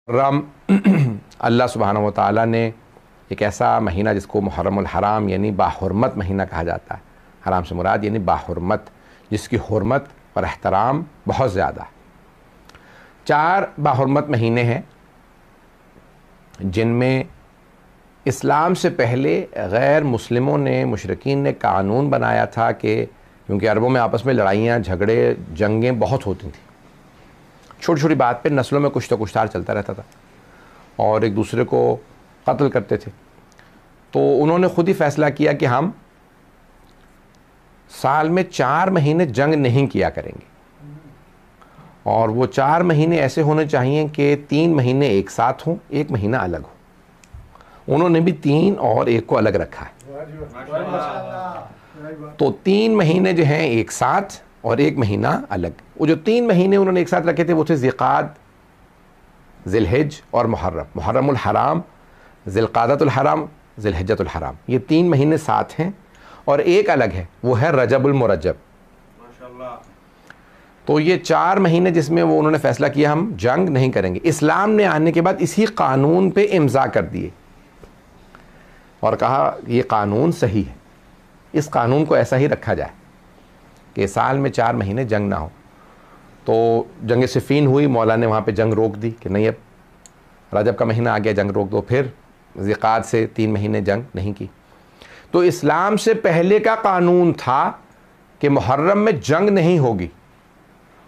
मुहर्रम अल्लाह सुब्हानहू व तआला ने एक ऐसा महीना जिसको मुहर्रमुल हराम यानी बाहुरमत महीना कहा जाता है। हराम से मुराद यानी बाहुरमत, जिसकी हुर्मत और एहतराम बहुत ज़्यादा। 4 बाहुरमत महीने हैं जिनमें इस्लाम से पहले गैर मुस्लिमों ने, मुशरिकीन ने कानून बनाया था कि क्योंकि अरबों में आपस में लड़ाइयाँ, झगड़े, जंगें बहुत होती थी, छोटी छोटी बात पे नस्लों में कुछ तो कुछतार चलता रहता था और एक दूसरे को कत्ल करते थे। तो उन्होंने ख़ुद ही फ़ैसला किया कि हम साल में 4 महीने जंग नहीं किया करेंगे और वो 4 महीने ऐसे होने चाहिए कि 3 महीने एक साथ हों, 1 महीना अलग हो। उन्होंने भी 3 और 1 को अलग रखा है। तो 3 महीने जो हैं एक साथ और 1 महीना अलग। वो जो 3 महीने उन्होंने एक साथ रखे थे वो थे ज़िलक़ाद, ज़िलहिज और मुहर्रम। मुहर्रमुल हराम, ज़िलक़ादतुल हराम, ज़िलहिज्जतुल हराम, ये 3 महीने साथ हैं और 1 अलग है, वो है रजबुल मुरज्जब। तो ये 4 महीने जिसमें वो उन्होंने फ़ैसला किया हम जंग नहीं करेंगे। इस्लाम ने आने के बाद इसी कानून पे इम्ज़ा कर दिए और कहा ये कानून सही है, इस कानून को ऐसा ही रखा जाए कि साल में 4 महीने जंग ना हो। तो जंग सिफ़ीन हुई, मौला ने वहाँ पे जंग रोक दी कि नहीं, अब रजब का महीना आ गया, जंग रोक दो। फिर ज़िलक़ाद से 3 महीने जंग नहीं की। तो इस्लाम से पहले का कानून था कि मुहर्रम में जंग नहीं होगी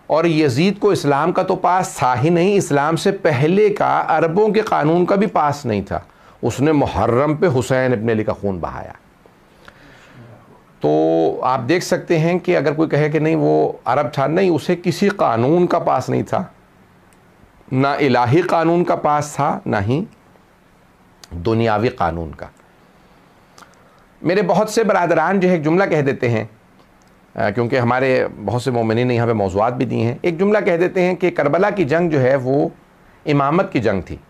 और यज़ीद को इस्लाम का तो पास था ही नहीं, इस्लाम से पहले का अरबों के कानून का भी पास नहीं था। उसने मुहर्रम पे हुसैन इब्न अली का खून बहाया। तो आप देख सकते हैं कि अगर कोई कहे कि नहीं वो अरब था, नहीं, उसे किसी कानून का पास नहीं था, ना इलाही कानून का पास था, ना ही दुनियावी कानून का। मेरे बहुत से बरादरान जो है एक जुमला कह देते हैं, क्योंकि हमारे बहुत से मोमिनीन ने यहाँ पे मौज़ूआत भी दी हैं, एक जुमला कह देते हैं कि करबला की जंग जो है वो इमामत की जंग थी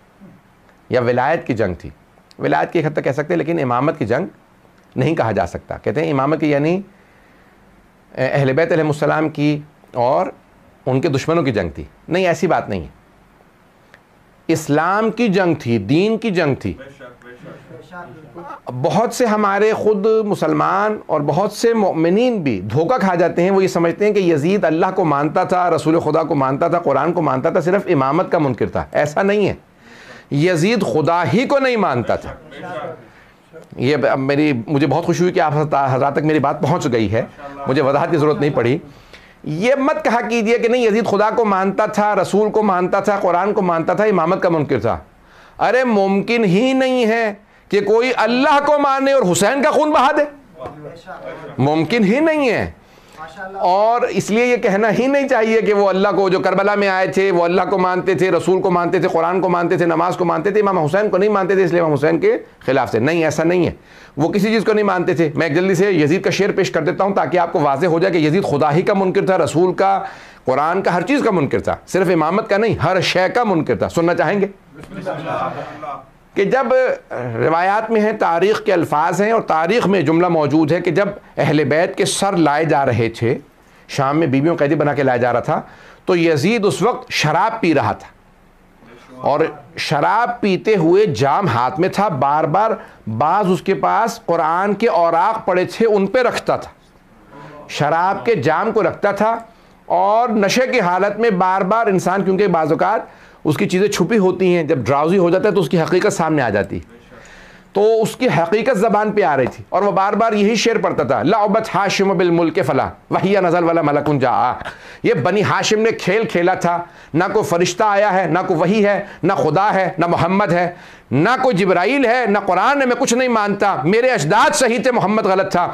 या विलायत की जंग थी। विलायत की एक हद तक कह सकते हैं, लेकिन इमामत की जंग नहीं कहा जा सकता। कहते हैं इमामत की यानी अहले बैत अलैहिस्सलाम की और उनके दुश्मनों की जंग थी। नहीं, ऐसी बात नहीं है। इस्लाम की जंग थी, दीन की जंग थी। बहुत से हमारे खुद मुसलमान और बहुत से मोमिनीन भी धोखा खा जाते हैं। वो ये समझते हैं कि यजीद अल्लाह को मानता था, रसूल खुदा को मानता था, कुरान को मानता था, सिर्फ इमामत का मुनकिर था। ऐसा नहीं है। यजीद खुदा ही को नहीं मानता था। ये मुझे बहुत खुशी हुई कि आप हज़रात तक मेरी बात पहुंच गई है, मुझे वजाहत की ज़रूरत नहीं पड़ी। ये मत कहा कीजिए कि नहीं, यजीद खुदा को मानता था, रसूल को मानता था, कुरान को मानता था, इमामत का मुनकिर था। अरे मुमकिन ही नहीं है कि कोई अल्लाह को माने और हुसैन का खून बहा दे, मुमकिन ही नहीं है। और इसलिए ये कहना ही नहीं चाहिए कि वो अल्लाह को, जो करबला में आए थे वो अल्लाह को मानते थे, रसूल को मानते थे, कुरान को मानते थे, नमाज को मानते थे, इमाम हुसैन को नहीं मानते थे इसलिए इमाम हुसैन के खिलाफ थे। नहीं, ऐसा नहीं है। वो किसी चीज़ को नहीं मानते थे। मैं एक जल्दी से यजीद का शेर पेश कर देता हूँ ताकि आपको वाज़ेह हो जाए कि यजीद खुदा ही का मुनकिर था, रसूल का, कुरान का, हर चीज़ का मुनकिर था, सिर्फ इमामत का नहीं, हर शय का मुनकिर था। सुनना चाहेंगे कि जब रिवायात में है, तारीख़ के अल्फाज हैं और तारीख़ में जुमला मौजूद है कि जब अहले बैत के सर लाए जा रहे थे, शाम में बीवियों कैदी बना के लाया जा रहा था, तो यजीद उस वक्त शराब पी रहा था और शराब पीते हुए जाम हाथ में था, बार बार बाज उसके पास कुरान के औराक पड़े थे उन पे रखता था, शराब के जाम को रखता था और नशे की हालत में बार बार इंसान, क्योंकि बाज़ औक़ात उसकी चीज़ें छुपी होती हैं, जब ड्राउजी हो जाता है तो उसकी हकीकत सामने आ जाती है, तो उसकी हकीकत ज़बान पे आ रही थी और वह बार बार यही शेर पढ़ता था, लअबत हाशिम बिल मुल्क फला वहिया नज़ल वाला मलकुन जा। ये बनी हाशिम ने खेल खेला था, ना कोई फरिश्ता आया है, ना कोई वही है, ना खुदा है, ना मोहम्मद है, ना कोई जिब्राइल है, ना कुरान है, मैं कुछ नहीं मानता, मेरे अजदाद सही थे, मोहम्मद गलत था।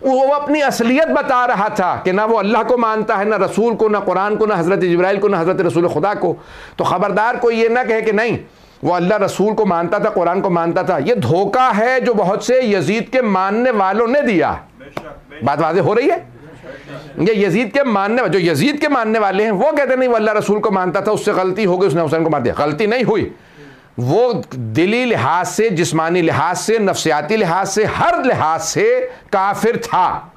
वो अपनी असलियत बता रहा था कि ना वो अल्लाह को मानता है, ना रसूल को, ना कुरान को, ना हज़रत जिब्राइल को, ना हज़रत रसूल खुदा को। तो ख़बरदार कोई ये ना कहे कि नहीं वो अल्लाह रसूल को मानता था, कुरान को मानता था। ये धोखा है जो बहुत से यजीद के मानने वालों ने दिया। बात वाज़ेह हो रही है। ये यजीद के मानने, जो यजीद के मानने वाले हैं वो कहते नहीं वो अल्लाह रसूल को मानता था, उससे गलती हो गई, उसने हुसैन को मार दिया। गलती नहीं हुई, वो दिली लिहाज से, जिस्मानी लिहाज से, नफ्सियाती लिहाज से, हर लिहाज से काफिर था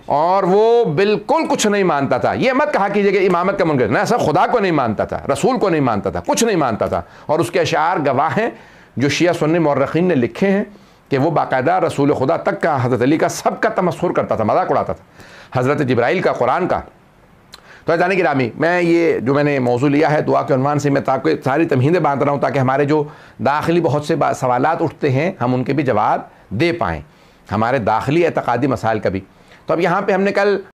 और वो बिल्कुल कुछ नहीं मानता था। ये मत कहा कीजिए कि इमामत का मुनकर, ना, सब खुदा को नहीं मानता था, रसूल को नहीं मानता था, कुछ नहीं मानता था। और उसके अशार गवाह हैं जो शिया सुन्नी मौरखीन ने लिखे हैं कि वो बाकायदा रसूल खुदा तक का, हज़रत अली का, सब का तमस्खुर करता था, मजाक उड़ाता था, हज़रत जिब्राइल का, कुरान का। तो जाने की रामी, मैं ये जो मैंने मौजू लिया है दुआ के उन्वान से, मैं ताकि सारी तमहीदें बांध रहा हूँ ताकि हमारे जो दाखिली बहुत से सवालात उठते हैं हम उनके भी जवाब दे पाएँ, हमारे दाखिली एतक़ादी मसाइल का भी। तो अब यहाँ पे हमने कल